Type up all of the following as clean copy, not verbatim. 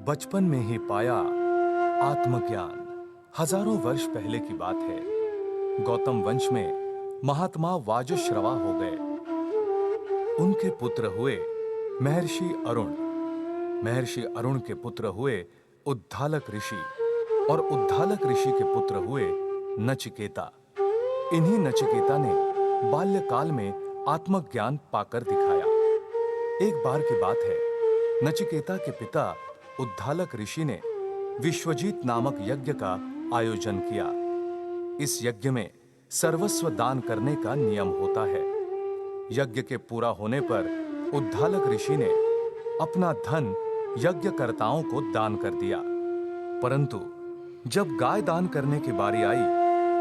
बचपन में ही पाया आत्मज्ञान। हजारों वर्ष पहले की बात है। गौतम वंश में महात्मा वाजश्रवा हो गए। उनके पुत्र हुए महर्षि अरुण। महर्षि अरुण के पुत्र हुए उद्दालक ऋषि और उद्दालक ऋषि के पुत्र हुए नचिकेता। इन्हीं नचिकेता ने बाल्यकाल में आत्मज्ञान पाकर दिखाया। एक बार की बात है, नचिकेता के पिता उद्दालक ऋषि ने विश्वजीत नामक यज्ञ का आयोजन किया। इस यज्ञ में सर्वस्व दान करने का नियम होता है। यज्ञ के पूरा होने पर उद्दालक ऋषि ने अपना धन यज्ञकर्ताओं को दान कर दिया। परंतु जब गाय दान करने की बारी आई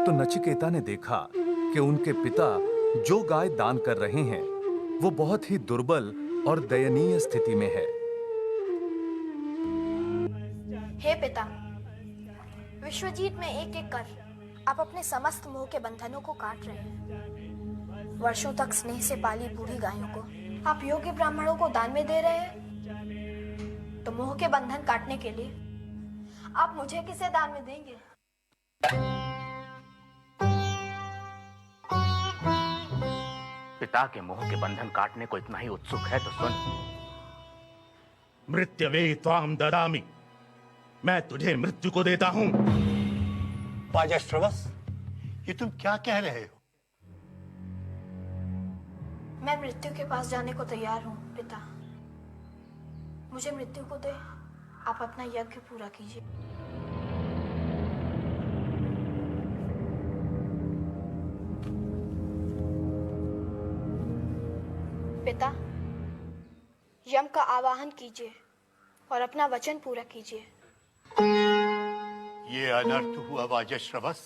तो नचिकेता ने देखा कि उनके पिता जो गाय दान कर रहे हैं वो बहुत ही दुर्बल और दयनीय स्थिति में है। हे पिता, विश्वजीत में एक एक कर आप अपने समस्त मोह के बंधनों को काट रहे हैं। वर्षों तक स्नेह से पाली बूढ़ी गायों को आप योग्य ब्राह्मणों को दान में दे रहे हैं। तो मोह के बंधन काटने के लिए आप मुझे किसे दान में देंगे? पिता के मोह के बंधन काटने को इतना ही उत्सुक है तो सुन। मृत्यवे त्वाम ददामि, मैं तुझे मृत्यु को देता हूं। वाजश्रवस, ये तुम क्या कह रहे हो? मैं मृत्यु के पास जाने को तैयार हूं पिता। मुझे मृत्यु को दे, आप अपना यज्ञ पूरा कीजिए। पिता, यम का आवाहन कीजिए और अपना वचन पूरा कीजिए। ये अनर्थ हुआ वाजश्रवस।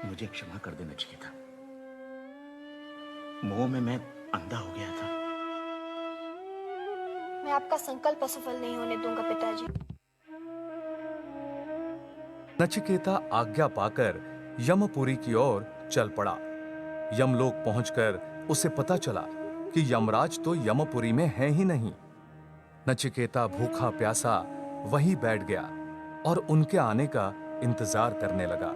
मुझे क्षमा कर दे नचिकेता। मोह में मैं अंधा हो गया था। मैं आपका संकल्प असफल नहीं होने दूंगा पिताजी। नचिकेता आज्ञा पाकर यमपुरी की ओर चल पड़ा। यमलोक पहुंचकर उसे पता चला कि यमराज तो यमपुरी में है ही नहीं। नचिकेता भूखा प्यासा वहीं बैठ गया और उनके आने का इंतजार करने लगा।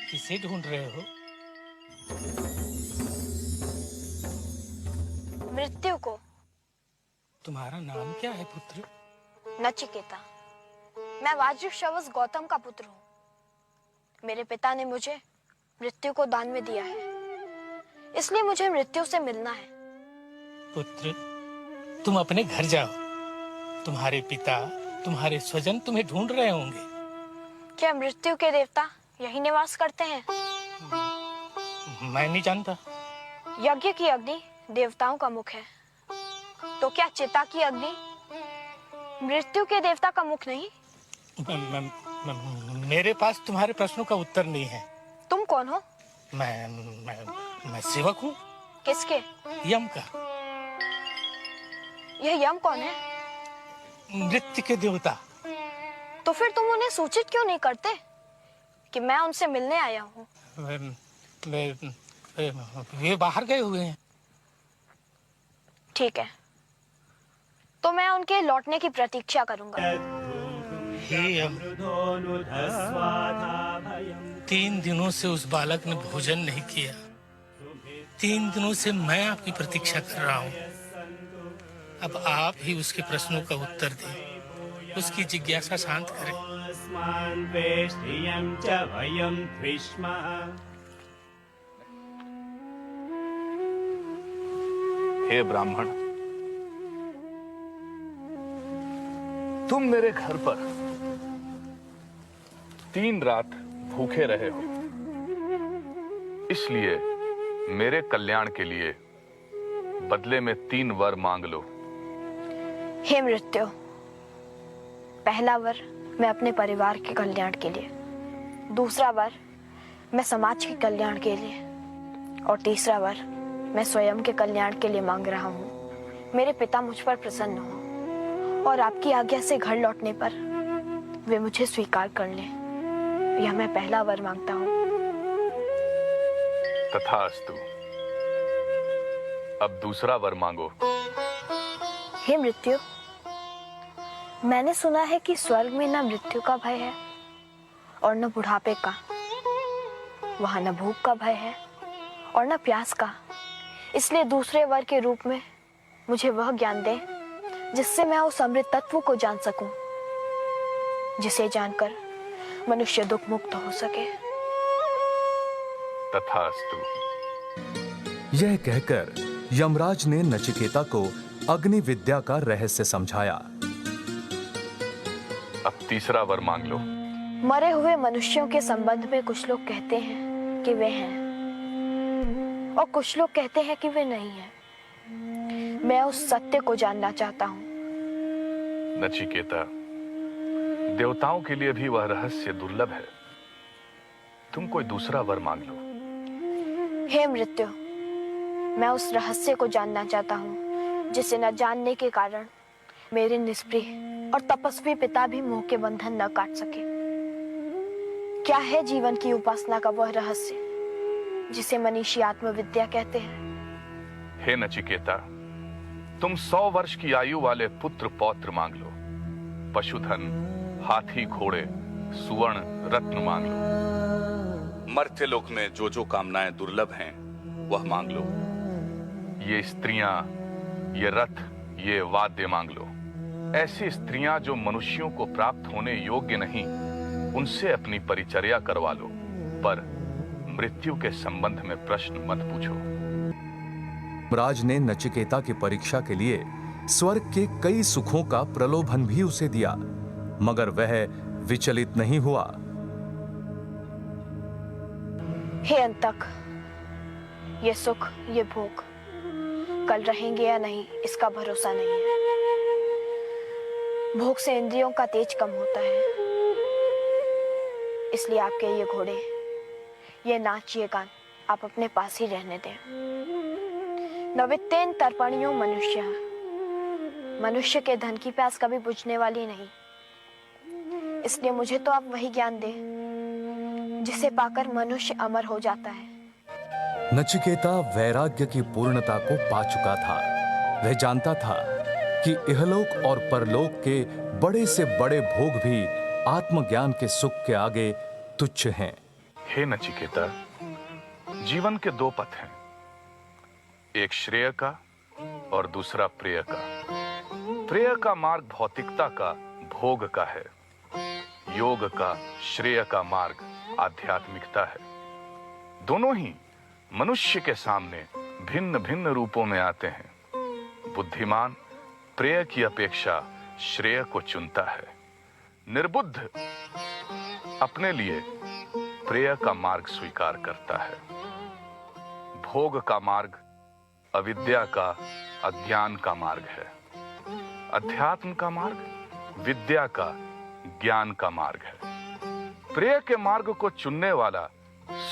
किसे ढूंढ रहे हो? मृत्यु को। तुम्हारा नाम क्या है पुत्र? नचिकेता। मैं वाजश्रवस गौतम का पुत्र हूँ। मेरे पिता ने मुझे मृत्यु को दान में दिया है, इसलिए मुझे मृत्यु से मिलना है। पुत्र, तुम अपने घर जाओ। तुम्हारे पिता, तुम्हारे स्वजन तुम्हें ढूंढ रहे होंगे। क्या मृत्यु के देवता यही निवास करते हैं? मैं नहीं जानता। यज्ञ की अग्नि देवताओं का मुख है, तो क्या चिता की अग्नि मृत्यु के देवता का मुख नहीं? मेरे पास तुम्हारे प्रश्नों का उत्तर नहीं है। तुम कौन हो? मैं सेवक हूँ। किसके? यम का। यह यम कौन है? मृत्यु के देवता। तो फिर तुम उन्हें सूचित क्यों नहीं करते कि मैं उनसे मिलने आया हूँ? वे बाहर गए हुए हैं। ठीक है, तो मैं उनके लौटने की प्रतीक्षा करूंगा। हे यम, 3 दिनों से उस बालक ने भोजन नहीं किया। 3 दिनों से मैं आपकी प्रतीक्षा कर रहा हूँ। अब आप ही उसके प्रश्नों का उत्तर दें, उसकी जिज्ञासा शांत करें। हे ब्राह्मण, तुम मेरे घर पर 3 रात भूखे रहे हो, इसलिए मेरे कल्याण के लिए बदले में 3 वर मांग लो। हे मृत्यु, पहला वर मैं अपने परिवार के कल्याण के लिए, दूसरा वर मैं समाज के कल्याण के लिए, और तीसरा वर मैं स्वयं के कल्याण के लिए मांग रहा हूँ। मेरे पिता मुझ पर प्रसन्न हो और आपकी आज्ञा से घर लौटने पर वे मुझे स्वीकार कर लें। यह मैं पहला वर मांगता हूँ। तथास्तु। अब दूसरा वर मांगो। हे मृत्यु, मैंने सुना है कि स्वर्ग में न मृत्यु का भय है और न बुढ़ापे का, वहां न भूख का भय है और न प्यास का। इसलिए दूसरे वर के रूप में मुझे वह ज्ञान दे जिससे मैं उस अमृत तत्व को जान सकूं, जिसे जानकर मनुष्य दुख मुक्त हो सके। तथास्तु। यह कहकर यमराज ने नचिकेता को अग्नि विद्या का रहस्य समझाया। अब तीसरा वर मांग लो। मरे हुए मनुष्यों के संबंध में कुछ लोग कहते हैं कि वे हैं और कुछ लोग कहते हैं कि वे नहीं हैं। मैं उस सत्य को जानना चाहता हूं। नचिकेता, देवताओं के लिए भी वह रहस्य दुर्लभ है। तुम कोई दूसरा वर मांग लो। हे मृत्यु, मैं उस रहस्य को जानना चाहता हूँ जिसे न जानने के कारण मेरे निष्प्रिय और तपस्वी पिता भी मोह के बंधन न काट सके। क्या है जीवन की उपासना का वह रहस्य जिसे मनीषी आत्मविद्या कहते हैं? हे नचिकेता, तुम 100 वर्ष की आयु वाले पुत्र पौत्र मांग लो। पशुधन, हाथी, घोड़े, सुवर्ण, रत्न मांग लो। मर्त्यलोक में जो जो कामनाएं दुर्लभ हैं वह मांग लो। ये स्त्रियां, ये रथ, ये वाद्य मांग लो। ऐसी स्त्रियां जो मनुष्यों को प्राप्त होने योग्य नहीं, उनसे अपनी परिचर्या करवा लो, पर मृत्यु के संबंध में प्रश्न मत पूछो। राज ने नचिकेता की परीक्षा के लिए स्वर्ग के कई सुखों का प्रलोभन भी उसे दिया, मगर वह विचलित नहीं हुआ। हे अंतक, ये सुख, ये भोग कल रहेंगे या नहीं इसका भरोसा नहीं है। भोग से इंद्रियों का तेज कम होता है, इसलिए आपके ये घोड़े, ये नाच, ये गान आप अपने पास ही रहने दें। नवित्तेन तर्पणियों मनुष्य, मनुष्य के धन की प्यास कभी बुझने वाली नहीं। इसलिए मुझे तो आप वही ज्ञान दें जिसे पाकर मनुष्य अमर हो जाता है। नचिकेता वैराग्य की पूर्णता को पा चुका था। वह जानता था कि इहलोक और परलोक के बड़े से बड़े भोग भी आत्मज्ञान के सुख के आगे तुच्छ हैं। हे नचिकेता, जीवन के 2 पथ हैं, एक श्रेय का और दूसरा प्रेय का। प्रेय का मार्ग भौतिकता का, भोग का है। योग का, श्रेय का मार्ग आध्यात्मिकता है। दोनों ही मनुष्य के सामने भिन्न भिन्न रूपों में आते हैं। बुद्धिमान प्रेय की अपेक्षा श्रेय को चुनता है। निर्बुद्ध अपने लिए प्रेय का मार्ग स्वीकार करता है। भोग का मार्ग अविद्या का, अज्ञान का मार्ग है। अध्यात्म का मार्ग विद्या का, ज्ञान का मार्ग है। प्रेय के मार्ग को चुनने वाला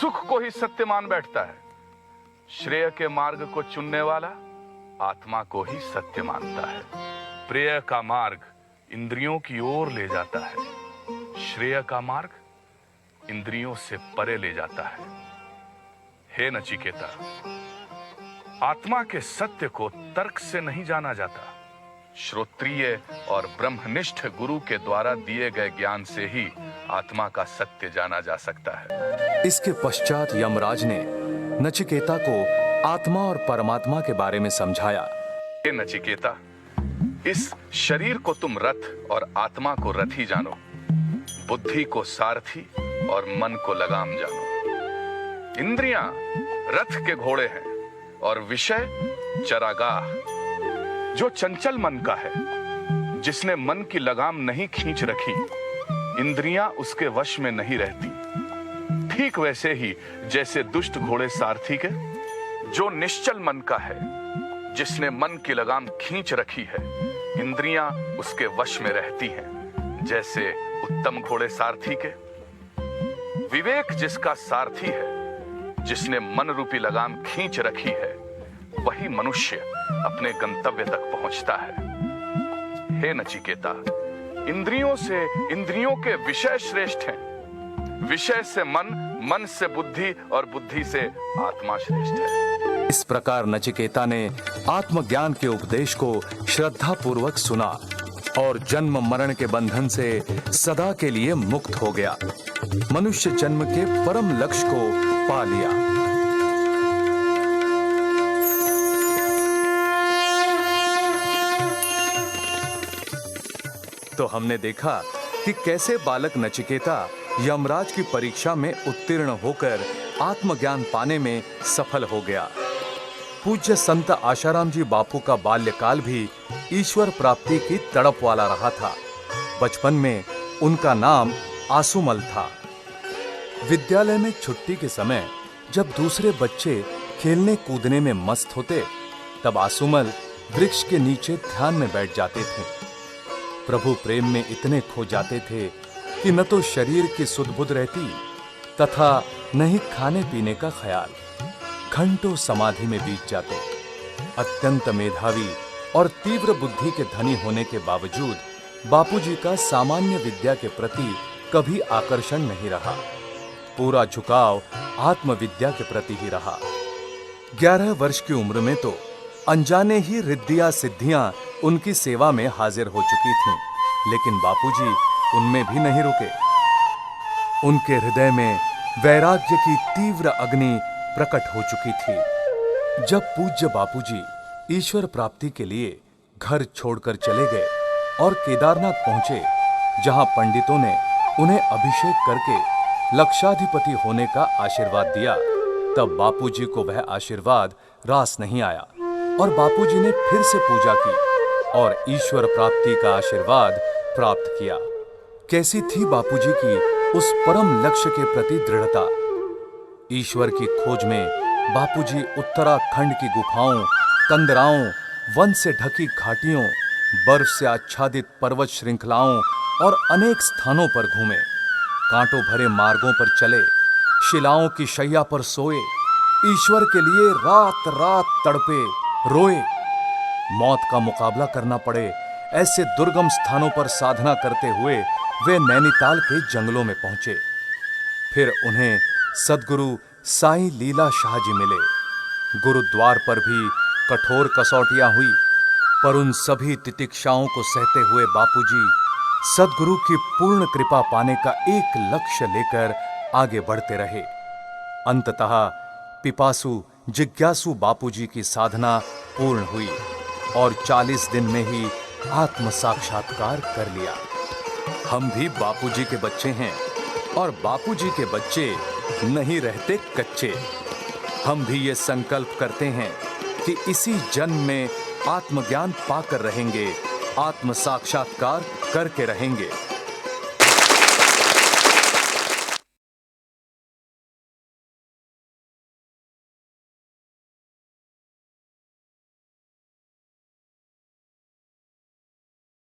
सुख को ही सत्य मान बैठता है। श्रेय के मार्ग को चुनने वाला आत्मा को ही सत्य मानता है। प्रेय का मार्ग इंद्रियों की ओर ले जाता है, श्रेय का मार्ग इंद्रियों से परे ले जाता है। हे नचिकेता, आत्मा के सत्य को तर्क से नहीं जाना जाता। श्रोत्रिय और ब्रह्मनिष्ठ गुरु के द्वारा दिए गए ज्ञान से ही आत्मा का सत्य जाना जा सकता है। इसके पश्चात यमराज ने नचिकेता को आत्मा और परमात्मा के बारे में समझाया। हे नचिकेता, इस शरीर को तुम रथ और आत्मा को रथी जानो। बुद्धि को सारथी और मन को लगाम जानो। इंद्रियां रथ के घोड़े हैं और विषय चरागाह। जो चंचल मन का है, जिसने मन की लगाम नहीं खींच रखी, इंद्रियां उसके वश में नहीं रहती। ठीक वैसे ही जैसे दुष्ट घोड़े सारथी के। जो निश्चल मन का है, जिसने मन की लगाम खींच रखी है, इंद्रियां उसके वश में रहती हैं, जैसे उत्तम घोड़े सारथी के। विवेक जिसका सारथी है, जिसने मन रूपी लगाम खींच रखी है, वही मनुष्य अपने गंतव्य तक पहुंचता है। हे नचिकेता, इंद्रियों से इंद्रियों के विषय श्रेष्ठ हैं। विषय से मन, मन से बुद्धि और बुद्धि से आत्मा श्रेष्ठ है। इस प्रकार नचिकेता ने आत्मज्ञान के उपदेश को श्रद्धा पूर्वक सुना और जन्म मरण के बंधन से सदा के लिए मुक्त हो गया। मनुष्य जन्म के परम लक्ष्य को पा लिया। तो हमने देखा कि कैसे बालक नचिकेता यमराज की परीक्षा में उत्तीर्ण होकर आत्मज्ञान पाने में सफल हो गया। पूज्य संत आशाराम जी बापू का बाल्यकाल भी ईश्वर प्राप्ति की तड़प वाला रहा था। बचपन में उनका नाम आसुमल था। विद्यालय में छुट्टी के समय जब दूसरे बच्चे खेलने कूदने में मस्त होते, तब आसुमल वृक्ष के नीचे ध्यान में बैठ जाते थे। प्रभु प्रेम में इतने खो जाते थे कि न तो शरीर की सुध-बुध रहती तथा न ही खाने पीने का ख्याल। घंटों समाधि में बीत जाते। अत्यंत मेधावी और तीव्र बुद्धि के धनी होने के बावजूद बापूजी का सामान्य विद्या के प्रति कभी आकर्षण नहीं रहा। पूरा झुकाव आत्मविद्या के प्रति ही रहा। 11 वर्ष की उम्र में तो अनजाने ही रिद्धियां सिद्धियां उनकी सेवा में हाजिर हो चुकी थीं, लेकिन बापूजी उनमें भी नहीं रुके। उनके हृदय में वैराग्य की तीव्र अग्नि प्रकट हो चुकी थी। जब पूज्य बापूजी ईश्वर प्राप्ति के लिए घर छोड़कर चले गए और केदारनाथ पहुंचे, जहां पंडितों ने उन्हें अभिषेक करके लक्षाधिपति होने का आशीर्वाद दिया, तब बापूजी को वह आशीर्वाद रास नहीं आया और बापूजी ने फिर से पूजा की और ईश्वर प्राप्ति का आशीर्वाद प्राप्त किया। कैसी थी बापूजी की उस परम लक्ष्य के प्रति दृढ़ता। ईश्वर की खोज में बापूजी उत्तराखंड की गुफाओं, कंदराओं, वन से ढकी घाटियों, बर्फ से आच्छादित पर्वत श्रृंखलाओं और अनेक स्थानों पर घूमे। कांटों भरे मार्गों पर चले, शिलाओं की शैया पर सोए, ईश्वर के लिए रात रात तड़पे, रोए। मौत का मुकाबला करना पड़े ऐसे दुर्गम स्थानों पर साधना करते हुए वे नैनीताल के जंगलों में पहुंचे। फिर उन्हें सद्गुरु साईं लीला शाह जी मिले। गुरुद्वार पर भी कठोर कसौटियां हुई, पर उन सभी तितिक्षाओं को सहते हुए बापूजी सद्गुरु की पूर्ण कृपा पाने का एक लक्ष्य लेकर आगे बढ़ते रहे। अंततः पिपासु जिज्ञासु बापूजी की साधना पूर्ण हुई और 40 दिन में ही आत्म साक्षात्कार कर लिया। हम भी बापूजी के बच्चे हैं और बापूजी के बच्चे नहीं रहते कच्चे। हम भी ये संकल्प करते हैं कि इसी जन्म में आत्मज्ञान पाकर रहेंगे, आत्म साक्षात्कार करके रहेंगे।